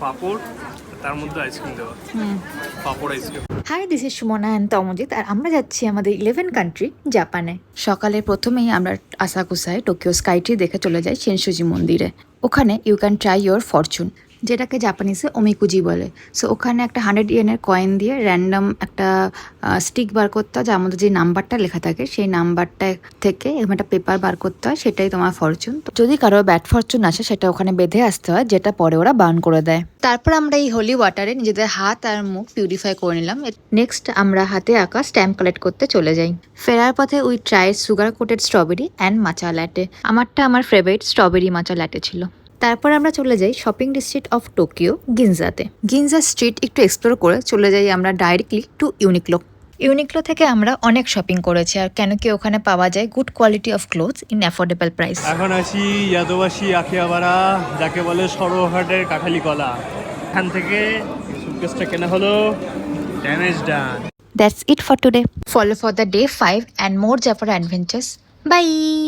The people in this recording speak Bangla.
পাপড়, তার মধ্যে আইসক্রিম দেওয়া। পাপড় ice cream. Hi, this is Sumana and Tamojit, আর আমরা যাচ্ছি আমাদের 11 কান্ট্রি জাপানে। সকালে প্রথমেই আমরা আসাকুসায় টোকিও স্কাইট্রি দেখে চলে যাই শিনসুজি মন্দিরে। ওখানে you can try your fortune, যেটাকে জাপানিসে ওমিকুজি বলে। সো ওখানে একটা 100 ইয়েনের কয়েন দিয়ে র্যান্ডম একটা স্টিক বার করতে হয়, যার মধ্যে যে নাম্বারটা লেখা থাকে সেই নাম্বারটা থেকে এরকম একটা পেপার বার করতে হয়, সেটাই তোমার ফরচুন। যদি কারো ব্যাড ফরচুন আসে সেটা ওখানে বেঁধে আসতে হয়, যেটা পরে ওরা বার্ন করে দেয়। তারপর আমরা এই হোলি ওয়াটারে নিজেদের হাত আর মুখ পিউরিফাই করে নিলাম। নেক্সট আমরা হাতে আঁকা স্ট্যাম্প কালেক্ট করতে চলে যাই। ফেরার পথে we try sugar coated strawberry and matcha latte. আমার ফেভারিট স্ট্রবেরি মাচা ল্যাটে ছিল। তারপর আমরা চলে যাই শপিং ডিস্ট্রিক্ট অফ টোকিও গিনজাতে। গিনজা স্ট্রিট একটু এক্সপ্লোর করে চলে যাই আমরা ডাইরেক্টলি টু ইউনিক্লো। ইউনিক্লো থেকে আমরা অনেক শপিং করেছি, আর কেন কি ওখানে পাওয়া যায় good quality of clothes in affordable price. এখন আছি ইয়াদোবাসী আখিয়াবাড়া, যাকে বলে সরোহাটের কাঁঠালি কলা। এখান থেকে সুটকেসটা কেনা হলো, damage done. That's it for today. Follow for the day 5 and more Jafara adventures. Bye!